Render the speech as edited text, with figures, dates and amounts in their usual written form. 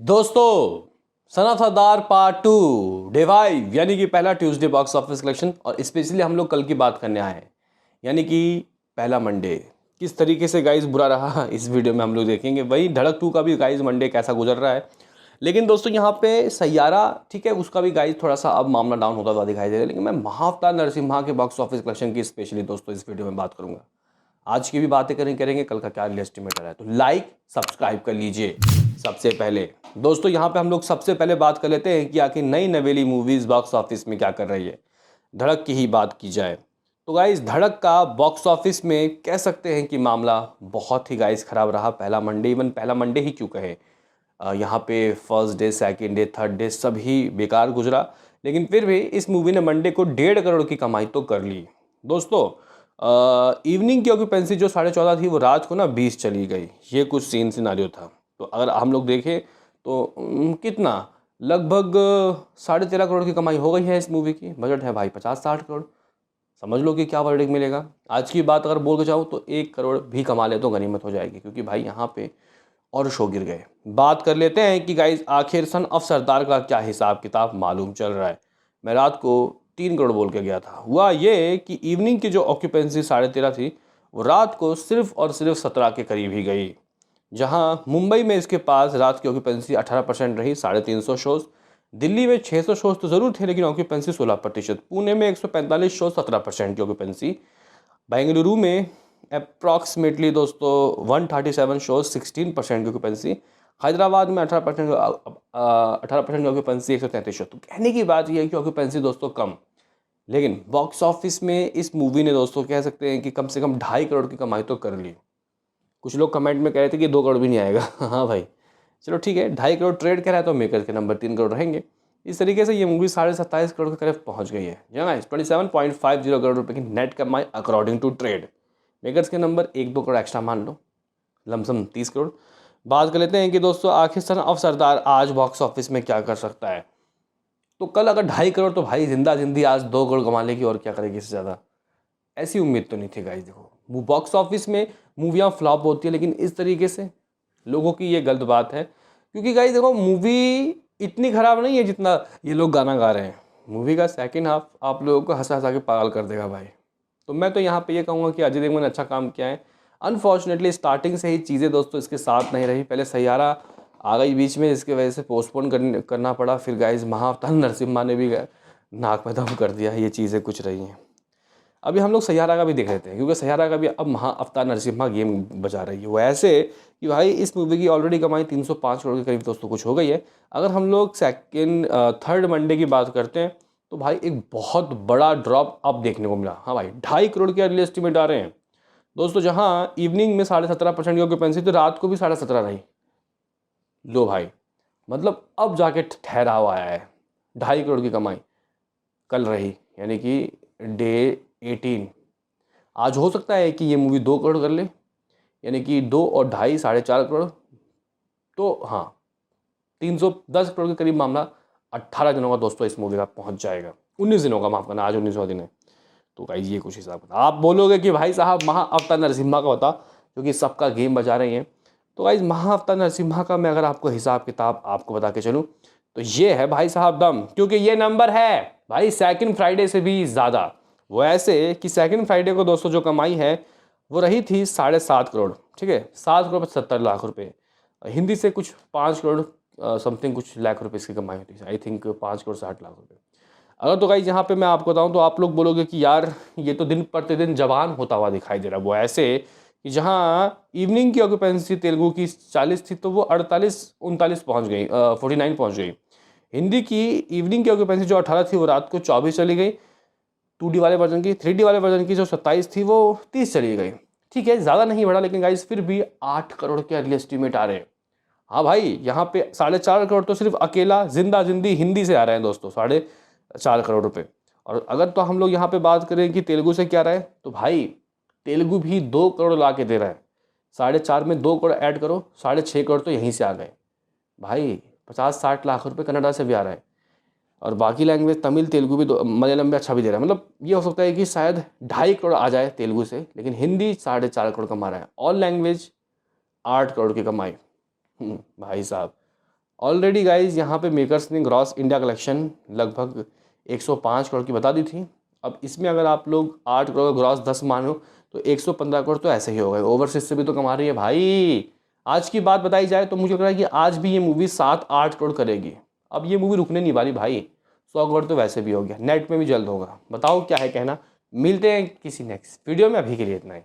दोस्तों, son of Sardar part 2 day 5 यानी कि पहला ट्यूसडे बॉक्स ऑफिस कलेक्शन और स्पेशली हम लोग कल की बात करने आए हैं यानी कि पहला मंडे किस तरीके से गाइस बुरा रहा इस वीडियो में हम लोग देखेंगे। वही धड़क 2 का भी गाइस मंडे कैसा गुजर रहा है। लेकिन दोस्तों यहाँ पे सैयारा ठीक है, उसका भी गाइस थोड़ा सा अब मामला डाउन होता हुआ दिखाई दे रहा है। लेकिन मैं महाअवतार नरसिम्हा के बॉक्स ऑफिस कलेक्शन की स्पेशली दोस्तों इस वीडियो में बात करूंगा। आज की भी बातें करेंगे कल का क्या एस्टिमेट है, तो लाइक सब्सक्राइब कर लीजिए। सबसे पहले दोस्तों यहाँ पे हम लोग सबसे पहले बात कर लेते हैं कि आखिर नई नवेली मूवीज बॉक्स ऑफिस में क्या कर रही है। धड़क की ही बात की जाए तो गाइस धड़क का बॉक्स ऑफिस में कह सकते हैं कि मामला बहुत ही गाइस खराब रहा। पहला मंडे, इवन पहला मंडे ही क्यों कहे, यहाँ पे first day, second day, third day सभी बेकार गुजरा। लेकिन फिर भी इस मूवी ने मंडे को 1.5 करोड़ की कमाई तो कर ली। दोस्तों इवनिंग की ऑक्यूपेंसी जो 14.5 थी वो रात को ना 20 चली गई। ये कुछ सीन सिनारियो था। तो अगर हम लोग देखें तो कितना लगभग 13.5 करोड़ की कमाई हो गई है इस मूवी की। बजट है भाई 50-60 करोड़। समझ लो कि क्या वर्डिक मिलेगा। आज की बात अगर बोल के जाऊँ तो 1 करोड़ भी कमा ले तो गनीमत हो जाएगी, क्योंकि भाई यहाँ पे और शो गिर गए। बात कर लेते हैं कि गाइज आखिर सन ऑफ सरदार का क्या हिसाब किताब मालूम चल रहा है। मैं रात को 3 करोड़ बोल के गया था। हुआ ये कि इवनिंग की जो ऑक्यूपेंसी 13.5 थी वो रात को सिर्फ और सिर्फ 17 के करीब ही गई। जहां मुंबई में इसके पास रात की ऑक्यूपेंसी 18% रही, 350 शोज। दिल्ली में 600 शोज तो ज़रूर थे लेकिन ऑक्यूपेंसी 16%। पुणे में 145 शोज, 17% की ऑक्यूपेंसी। बेंगलुरु में अप्रॉक्सीमेटली दोस्तों 137 शोज, 16% की ऑक्यूपेंसी। हैदराबाद में 18% की ऑक्यूपेंसी, 133 शो। तो कहने की बात यह है कि ऑक्यूपेंसी दोस्तों कम, लेकिन बॉक्स ऑफिस में इस मूवी ने दोस्तों कह सकते हैं कि कम से कम 2.5 करोड़ की कमाई तो कर ली। कुछ लोग कमेंट में कह रहे थे कि 2 करोड़ भी नहीं आएगा। हाँ भाई चलो ठीक है, 2.5 करोड़ ट्रेड करा है तो मेकर के नंबर 3 करोड़ रहेंगे। इस तरीके से ये मूवी 27.5 करोड़ के करीब पहुंच गई है। यहाँ 27.50 करोड़ रुपए की नेट कमाई अकॉर्डिंग टू ट्रेड। मेकर्स के नंबर 1-2 करोड़ एक्स्ट्रा मान लो, लमसम 30 करोड़। बात कर लेते हैं कि दोस्तों आखिर सन ऑफ सरदार आज बॉक्स ऑफिस में क्या कर सकता है। तो कल अगर 2.5 करोड़ तो भाई जिंदा जिंदी आज 2 करोड़ कमा लेगी, और क्या करेगी इससे ज़्यादा। ऐसी उम्मीद तो नहीं थी गाइस। देखो बॉक्स ऑफिस में मूवियाँ फ्लॉप होती है, लेकिन इस तरीके से लोगों की ये गलत बात है। क्योंकि गाइस देखो मूवी इतनी ख़राब नहीं है जितना ये लोग गाना गा रहे हैं। मूवी का सेकंड हाफ आप लोगों को हंसा हंसा के पागल कर देगा भाई। तो मैं तो यहाँ पे ये कहूँगा कि अजय देवगन ने अच्छा काम किया है। अनफॉर्चुनेटली स्टार्टिंग से ही चीज़ें दोस्तों इसके साथ नहीं रही। पहले सैयारा आ गई बीच में, इसकी वजह से पोस्टपोन करना पड़ा। फिर गाइस महाअवतार नरसिम्हा ने भी नाक में दम कर दिया। ये चीज़ें कुछ रही हैं। अभी हम लोग सैयारा का भी देख लेते हैं, क्योंकि सैयारा का भी अब महाअवतार नरसिम्हा गेम बजा रही है। वो ऐसे कि भाई इस मूवी की ऑलरेडी कमाई 305 करोड़ के करीब दोस्तों कुछ हो गई है। अगर हम लोग सेकंड थर्ड मंडे की बात करते हैं तो भाई एक बहुत बड़ा ड्रॉप अब देखने को मिला। हाँ भाई 2.5 करोड़ के अर्ली एस्टिमेट आ रहे हैं दोस्तों। जहाँ इवनिंग में 17.5% की ऑक्यूपेंसी तो रात को भी 17.5 रही। लो भाई मतलब अब जाके ठहराव आया है। 2.5 करोड़ की कमाई कल रही, यानी कि डे 18। आज हो सकता है कि ये मूवी 2 करोड़ कर ले, यानी कि 2 और 2.5 4.5 करोड़। तो हाँ 310 करोड़ के करीब मामला 18 दिनों का दोस्तों इस मूवी का पहुंच जाएगा। 19 दिनों का, माफ करना, आज 19वां दिन है। तो गाइस ये कुछ हिसाब बता। आप बोलोगे कि भाई साहब महाअवतार नरसिम्हा का बता, क्योंकि सबका गेम बजा रही हैं। तो गाइस महाअवतार नरसिम्हा का मैं अगर आपको हिसाब किताब आपको बता के चलूँ तो ये है भाई साहब दम, क्योंकि ये नंबर है भाई सेकंड फ्राइडे से भी ज़्यादा। वो ऐसे कि सेकंड फ्राइडे को दोस्तों जो कमाई है वो रही थी 7.5 करोड़। ठीक है, 7 करोड़ 70 लाख रुपए। हिंदी से कुछ 5 करोड़ समथिंग कुछ लाख रुपए इसकी कमाई होती है। आई थिंक 5 करोड़ 60 लाख रुपए। अगर तो गाइस यहाँ पे मैं आपको बताऊँ तो आप लोग बोलोगे कि यार ये तो दिन प्रतिदिन जवान होता हुआ दिखाई दे रहा है। वो ऐसे कि जहाँ इवनिंग की ऑक्यूपेंसी तेलुगु की 40 थी तो वो 48-39 पहुँच गई, 49 पहुँच गई। हिंदी की इवनिंग की ऑक्यूपेंसी जो 18 थी वो रात को 24 चली गई 2D वाले वर्जन की। 3D वाले वर्जन की जो 27 थी वो 30 चली गई। ठीक है, ज़्यादा नहीं बढ़ा, लेकिन गाइस फिर भी 8 करोड़ के अर्ली एस्टिमेट आ रहे हैं। हाँ भाई यहाँ पे 4.5 करोड़ तो सिर्फ अकेला जिंदा जिंदी हिंदी से आ रहे हैं दोस्तों, 4.5 करोड़ रुपए। और अगर तो हम लोग यहाँ पे बात करें कि तेलुगु से क्या रहा है, तो भाई तेलुगु भी 2 करोड़ ला के दे रहा है। 4.5 में 2 करोड़ ऐड करो, 6.5 करोड़ तो यहीं से आ गए भाई। 50-60 लाख रुपए कनाडा से भी आ रहा है। और बाकी लैंग्वेज तमिल तेलुगु भी मलयालम भी अच्छा भी दे रहा है। मतलब ये हो सकता है कि शायद 2.5 करोड़ आ जाए तेलुगु से, लेकिन हिंदी 4.5 करोड़ कमा रहा है। ऑल लैंग्वेज 8 करोड़ की कमाई। भाई साहब ऑलरेडी गाइज यहाँ पे मेकर्स ने ग्रॉस इंडिया कलेक्शन लगभग 105 करोड़ की बता दी थी। अब इसमें अगर आप लोग 8 करोड़ का ग्रॉस 10 मानो तो 115 करोड़ तो ऐसे ही हो गए। ओवरसीज से भी तो कमा रही है भाई। आज की बात बताई जाए तो मुझे लग रहा है कि आज भी ये मूवी 7-8 करोड़ करेगी। अब ये मूवी रुकने नहीं वाली भाई। 100 करोड़ तो वैसे भी हो गया, नेट में भी जल्द होगा। बताओ क्या है कहना। मिलते हैं किसी नेक्स्ट वीडियो में, अभी के लिए इतना ही।